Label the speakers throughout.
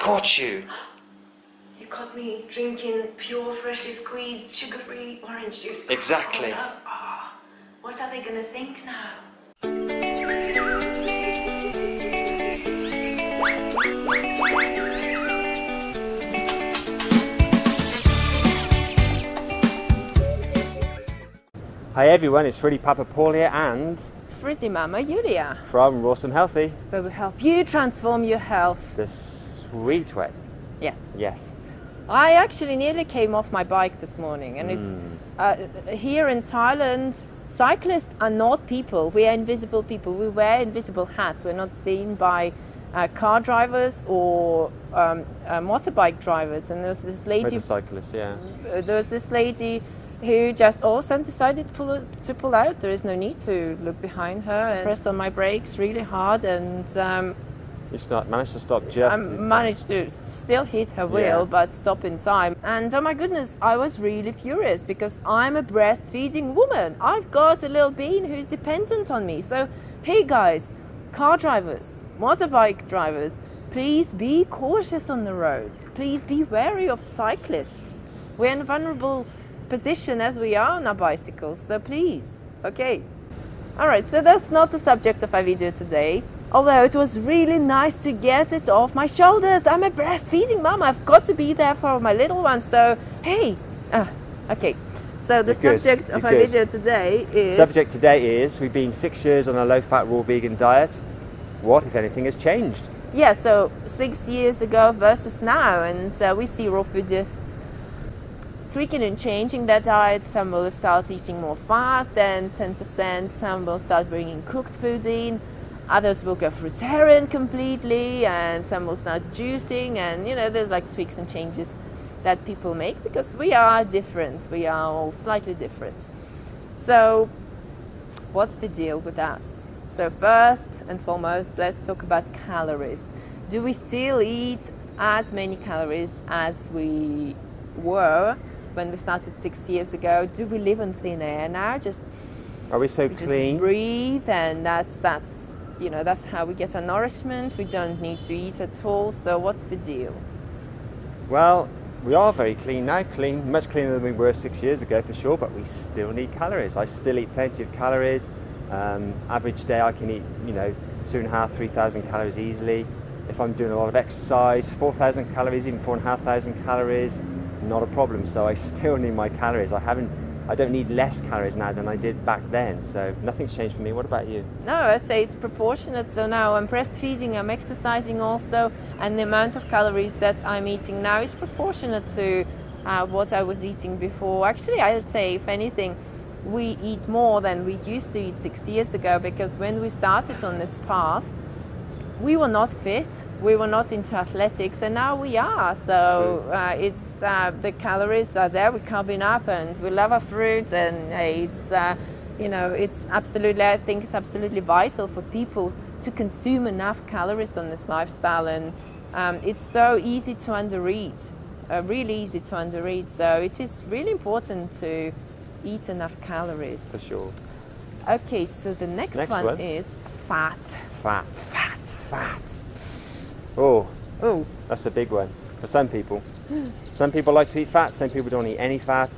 Speaker 1: caught you.
Speaker 2: You caught me drinking pure, freshly squeezed, sugar-free orange juice.
Speaker 1: Exactly.
Speaker 2: Oh, what are they going to think now?
Speaker 3: Hi everyone, it's Freddy Papa Paul here and
Speaker 4: Frizzy Mama Julia,
Speaker 3: from Rawsome Healthy,
Speaker 4: where we help you transform your health
Speaker 3: the sweet way.
Speaker 4: Yes.
Speaker 3: Yes.
Speaker 4: I actually nearly came off my bike this morning, and it's here in Thailand, cyclists are not people. We are invisible people. We wear invisible hats. We're not seen by car drivers or motorbike drivers. And there's this lady,
Speaker 3: motorcyclists, yeah.
Speaker 4: There was this lady who just all of a sudden decided to pull out. There is no need to look behind her, and pressed on my brakes really hard, and
Speaker 3: You managed to stop just
Speaker 4: I managed to still hit her wheel, but stop in time. And oh my goodness, I was really furious because I'm a breastfeeding woman. I've got a little bean who's dependent on me. So hey guys, car drivers, motorbike drivers, please be cautious on the road. Please be wary of cyclists. We're in a vulnerable position as we are on our bicycles, so please. Okay. Alright, so that's not the subject of our video today. Although it was really nice to get it off my shoulders. I'm a breastfeeding mom. I've got to be there for my little one. So, hey. Okay. So the subject of our video today is...
Speaker 3: Subject today is, we've been 6 years on a low-fat, raw vegan diet. What, if anything, has changed?
Speaker 4: Yeah, so 6 years ago versus now. And we see raw foodists tweaking and changing their diet. Some will start eating more fat than 10%. Some will start bringing cooked food in. Others will go fruitarian completely, and some will start juicing, and you know, there's like tweaks and changes that people make because we are different. We are all slightly different. So what's the deal with us? So first and foremost, let's talk about calories. Do we still eat as many calories as we were when we started 6 years ago? Do we live on thin air now?
Speaker 3: Are we so clean?
Speaker 4: Just breathe, and that's you know, that's how we get our nourishment. We don't need to eat at all. So what's the deal?
Speaker 3: Well, we are very clean now, much cleaner than we were 6 years ago for sure, but we still need calories. I still eat plenty of calories. Average day I can eat, you know, 2,500, 3,000 calories easily. If I'm doing a lot of exercise, 4,000 calories, even 4,500 calories, not a problem. So I still need my calories. I don't need less calories now than I did back then, so nothing's changed for me. What about you?
Speaker 4: No, I'd say it's proportionate. So now I'm breastfeeding, I'm exercising also, and the amount of calories that I'm eating now is proportionate to what I was eating before. Actually, I would say, if anything, we eat more than we used to eat 6 years ago, because when we started on this path, we were not fit, we were not into athletics, and now we are. So it's the calories are there, we're carving up, and we love our fruit, and it's you know, it's absolutely, I think it's absolutely vital for people to consume enough calories on this lifestyle, and it's so easy to undereat, really easy to undereat. So it is really important to eat enough calories.
Speaker 3: For sure.
Speaker 4: Okay, so the next one is fat.
Speaker 3: Fat. Oh, that's a big one for some people. Some people like to eat fat, some people don't eat any fat.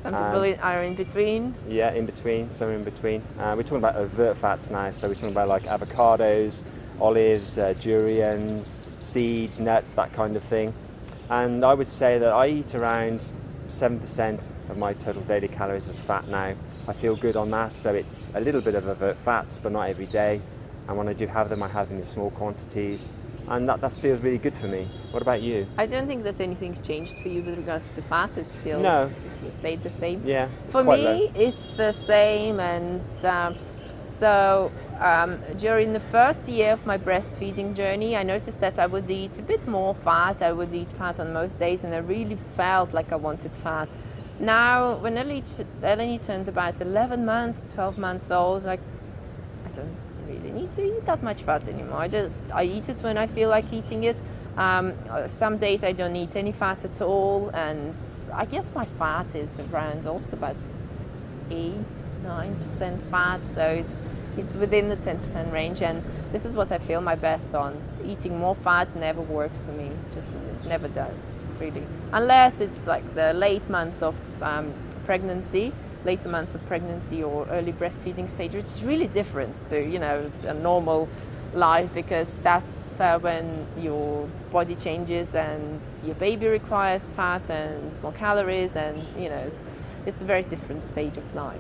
Speaker 4: Some people are in between.
Speaker 3: Yeah, in between, some in between. We're talking about overt fats now, so we're talking about like avocados, olives, durians, seeds, nuts, that kind of thing. And I would say that I eat around 7% of my total daily calories as fat now. I feel good on that, so it's a little bit of overt fats, but not every day. And when I do have them, I have them in small quantities. And that feels really good for me. What about you?
Speaker 4: I don't think that anything's changed for you with regards to fat. It's still stayed the same.
Speaker 3: Yeah.
Speaker 4: For me, it's the same. And so during the first year of my breastfeeding journey, I noticed that I would eat a bit more fat. I would eat fat on most days, and I really felt like I wanted fat. Now, when Eleni turned about 11 months, 12 months old, like, I don't really need to eat that much fat anymore. I eat it when I feel like eating it. Some days I don't eat any fat at all, and I guess my fat is around also about 8-9% fat, so it's within the 10% range, and this is what I feel my best on. Eating more fat never works for me, just never does, really. Unless it's like the late months of pregnancy, later months of pregnancy or early breastfeeding stage, which is really different to, you know, a normal life, because that's when your body changes and your baby requires fat and more calories, and, you know, it's a very different stage of life.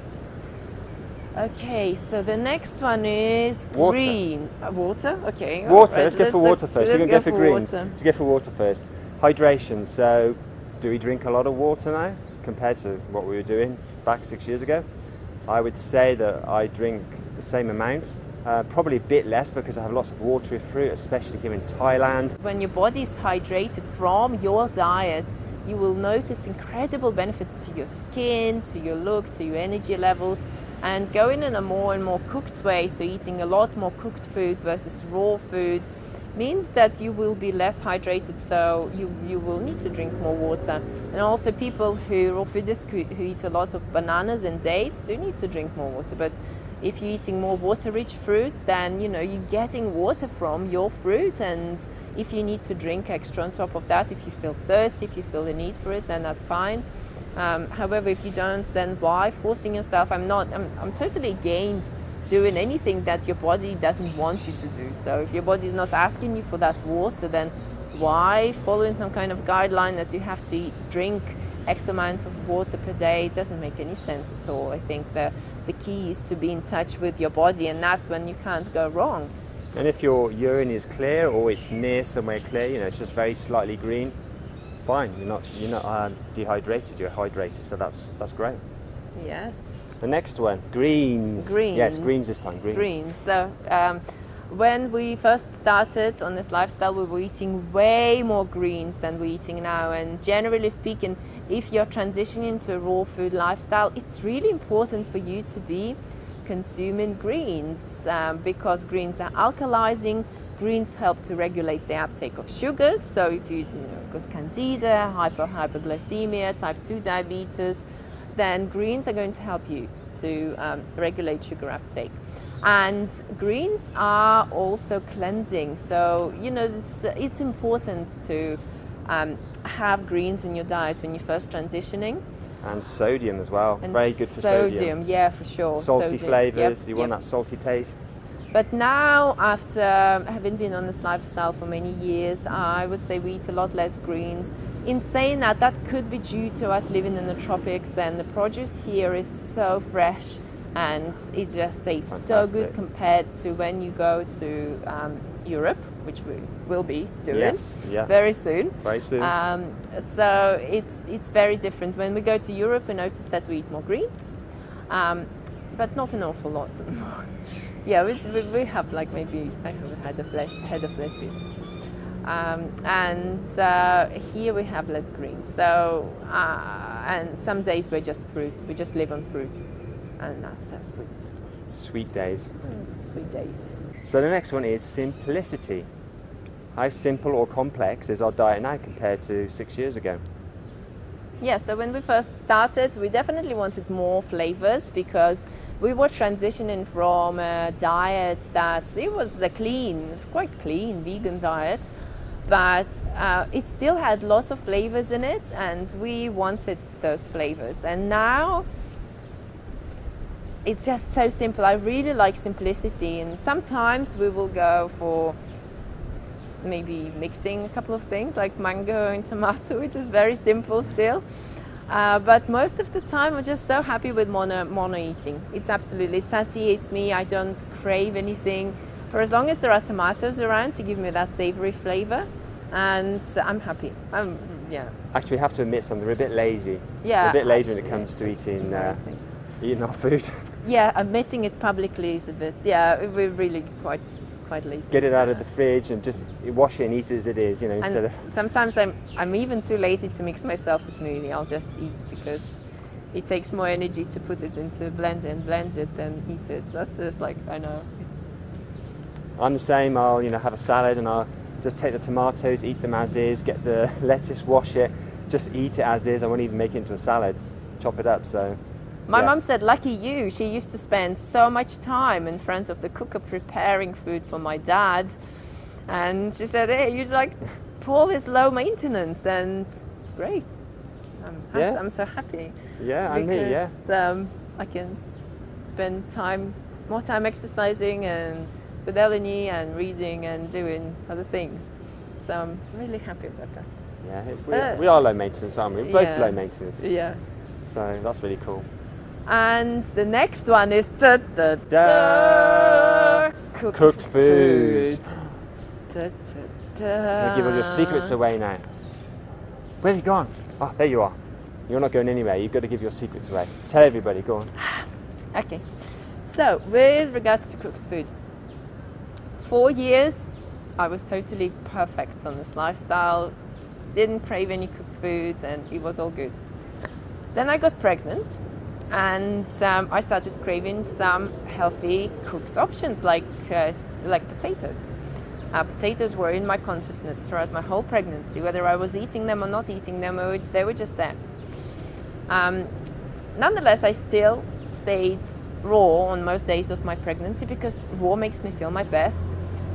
Speaker 4: Okay, so the next one is
Speaker 3: Water.
Speaker 4: green. Water? Okay.
Speaker 3: Water,
Speaker 4: Right,
Speaker 3: let's go for water first. We're going to go for greens.
Speaker 4: water.
Speaker 3: Let's go for water first. Hydration. So, do we drink a lot of water now compared to what we were doing back 6 years ago? I would say that I drink the same amount, probably a bit less because I have lots of watery fruit, especially here in Thailand.
Speaker 4: When your body is hydrated from your diet, you will notice incredible benefits to your skin, to your look, to your energy levels. And going in a more and more cooked way, so eating a lot more cooked food versus raw food, means that you will be less hydrated, so you will need to drink more water. And also people who, raw foodists who eat a lot of bananas and dates, do need to drink more water. But if you're eating more water-rich fruits, then, you know, you're getting water from your fruit, and if you need to drink extra on top of that, if you feel thirsty, if you feel the need for it, then that's fine. However, if you don't, then why forcing yourself? I'm totally against doing anything that your body doesn't want you to do. So if your body is not asking you for that water, then why following some kind of guideline that you have to drink X amount of water per day? It doesn't make any sense at all. I think the key is to be in touch with your body, and that's when you can't go wrong.
Speaker 3: And if your urine is clear or it's near somewhere clear, you know, it's just very slightly green, fine. You're not dehydrated. You're hydrated. So that's great.
Speaker 4: Yes.
Speaker 3: The next one, greens.
Speaker 4: Greens.
Speaker 3: Yes, greens this time. Greens.
Speaker 4: Greens. So when we first started on this lifestyle, we were eating way more greens than we're eating now. And generally speaking, if you're transitioning to a raw food lifestyle, it's really important for you to be consuming greens because greens are alkalizing. Greens help to regulate the uptake of sugars. So if you got candida, hyperglycemia, type 2 diabetes, then greens are going to help you to regulate sugar uptake. And greens are also cleansing. So, you know, it's important to have greens in your diet when you're first transitioning.
Speaker 3: And sodium as well.
Speaker 4: And
Speaker 3: very good for sodium.
Speaker 4: Yeah, for sure.
Speaker 3: Salty flavours,
Speaker 4: yep,
Speaker 3: you want that salty taste.
Speaker 4: But now, after having been on this lifestyle for many years, I would say we eat a lot less greens. In saying that, that could be due to us living in the tropics, and the produce here is so fresh and it just tastes so good compared to when you go to Europe, which we will be doing very soon.
Speaker 3: Very soon.
Speaker 4: So it's very different. When we go to Europe, we notice that we eat more greens, but not an awful lot more. Yeah, we have like maybe I have a head of lettuce. And here we have less greens. So, and some days we're just fruit. We just live on fruit. And that's so sweet.
Speaker 3: Sweet days.
Speaker 4: Sweet days.
Speaker 3: So the next one is simplicity. How simple or complex is our diet now compared to 6 years ago?
Speaker 4: Yeah, so when we first started, we definitely wanted more flavors because we were transitioning from a diet that it was quite clean vegan diet, but it still had lots of flavors in it, and we wanted those flavors. And now it's just so simple. I really like simplicity, and sometimes we will go for maybe mixing a couple of things like mango and tomato, which is very simple still. But most of the time I'm just so happy with mono eating. It satiates me. I don't crave anything for as long as there are tomatoes around to give me that savory flavor, and I'm happy. Actually,
Speaker 3: we have to admit something, we're a bit lazy.
Speaker 4: Yeah,
Speaker 3: we're a bit lazy when it comes to eating our food.
Speaker 4: Yeah, admitting it publicly is a bit, we're really quite lazy.
Speaker 3: Get it out of the fridge and just wash it and eat it as it is, you know, instead of...
Speaker 4: Sometimes I'm even too lazy to mix myself a smoothie. I'll just eat because it takes more energy to put it into a blender and blend it than eat it. That's just like, I know.
Speaker 3: I'm the same. I'll have a salad and I'll just take the tomatoes, eat them as is, get the lettuce, wash it, just eat it as is. I won't even make it into a salad, chop it up. So
Speaker 4: My
Speaker 3: Yeah.
Speaker 4: mum said, lucky you, she used to spend so much time in front of the cooker preparing food for my dad. And she said, hey, you'd like, Paul is low maintenance, and great.
Speaker 3: Yeah.
Speaker 4: I'm so happy.
Speaker 3: Yeah, and me, yeah.
Speaker 4: I can spend more time exercising and with Eleni and reading and doing other things. So I'm really happy about that.
Speaker 3: Yeah, we are low maintenance, aren't we? We're both
Speaker 4: yeah.
Speaker 3: low maintenance.
Speaker 4: Yeah.
Speaker 3: So that's really cool.
Speaker 4: And the next one is
Speaker 3: cooked food.
Speaker 4: Da,
Speaker 3: You give all your secrets away now. Where have you gone? Oh, there you are. You're not going anywhere. You've got to give your secrets away. Tell everybody. Go on.
Speaker 4: Okay. So, with regards to cooked food, 4 years I was totally perfect on this lifestyle. Didn't crave any cooked foods, and it was all good. Then I got pregnant, and I started craving some healthy cooked options like potatoes. Potatoes were in my consciousness throughout my whole pregnancy, whether I was eating them or not eating them, they were just there. Nonetheless, I still stayed raw on most days of my pregnancy because raw makes me feel my best.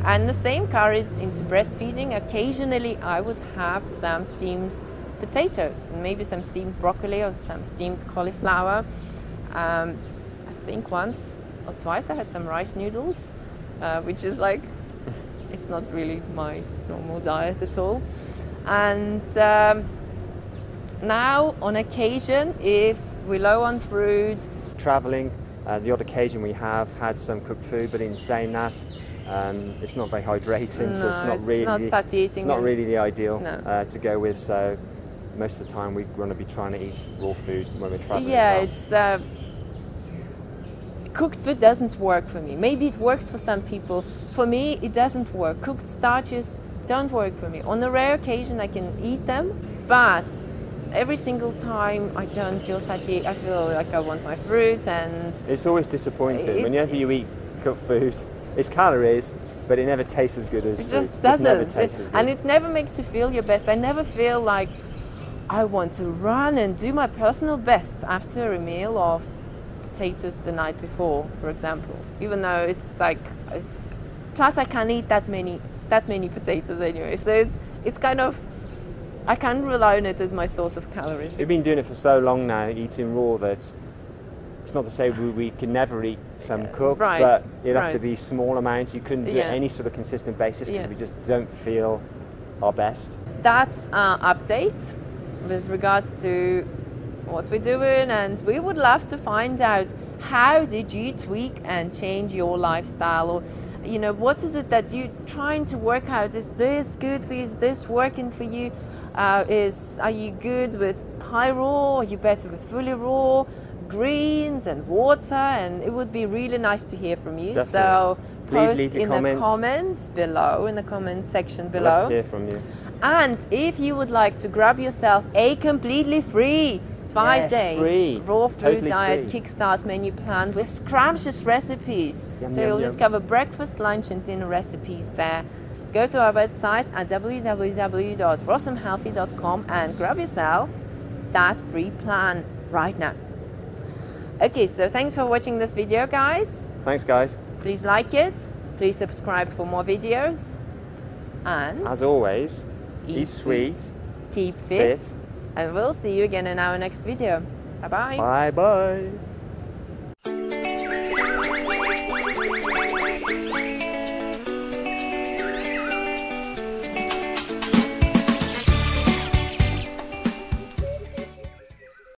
Speaker 4: And the same carried into breastfeeding. Occasionally I would have some steamed potatoes, and maybe some steamed broccoli or some steamed cauliflower. I think once or twice I had some rice noodles, which is like, it's not really my normal diet at all. And now on occasion, if we're low on fruit,
Speaker 3: traveling, the odd occasion we have had some cooked food, but in saying that, it's not very hydrating, so it's not
Speaker 4: satiating.
Speaker 3: It's not really the ideal
Speaker 4: No.
Speaker 3: to go with. So most of the time we want to be trying to eat raw food when we're traveling.
Speaker 4: Yeah,
Speaker 3: as well.
Speaker 4: it's cooked food doesn't work for me. Maybe it works for some people. For me, it doesn't work. Cooked starches don't work for me. On a rare occasion, I can eat them, but every single time I don't feel satiated. I feel like I want my fruit, and
Speaker 3: it's always disappointing whenever you eat cooked food. It's calories, but it never tastes as good as
Speaker 4: it
Speaker 3: food.
Speaker 4: just doesn't.
Speaker 3: Never tastes as good.
Speaker 4: And it never makes you feel your best. I never feel like I want to run and do my personal best after a meal of potatoes the night before, for example. Even though it's like, plus I can't eat that many potatoes anyway. So it's kind of, I can't rely on it as my source of calories.
Speaker 3: We've been doing it for so long now, eating raw, that it's not to say we can never eat some cooked,
Speaker 4: Right,
Speaker 3: but it'd have to
Speaker 4: right.
Speaker 3: be small amounts. You couldn't do it any sort of consistent basis because we just don't feel our best.
Speaker 4: That's our update with regards to what we're doing, and we would love to find out, how did you tweak and change your lifestyle, or what is it that you're trying to work out? Is this good for you? Is this working for you? Are you good with high raw? Are you better with fully raw? Greens and water? And it would be really nice to hear from you.
Speaker 3: Definitely.
Speaker 4: So
Speaker 3: Please
Speaker 4: post
Speaker 3: leave your
Speaker 4: in
Speaker 3: comments.
Speaker 4: the comments below, in the comment section
Speaker 3: I'd
Speaker 4: below.
Speaker 3: love to hear from you.
Speaker 4: And if you would like to grab yourself a completely free 5-day
Speaker 3: free.
Speaker 4: raw food
Speaker 3: Totally
Speaker 4: diet
Speaker 3: free.
Speaker 4: kickstart menu plan with scrumptious recipes,
Speaker 3: Yum,
Speaker 4: so
Speaker 3: yum,
Speaker 4: you'll
Speaker 3: yum.
Speaker 4: discover breakfast, lunch and dinner recipes there. Go to our website at www.rossumhealthy.com and grab yourself that free plan right now. Okay, so thanks for watching this video, guys.
Speaker 3: Thanks, guys.
Speaker 4: Please like it, please subscribe for more videos, and
Speaker 3: As always, eat sweet,
Speaker 4: keep fit,
Speaker 3: fit.
Speaker 4: and we'll see you again in our next video. Bye bye.
Speaker 3: Bye bye.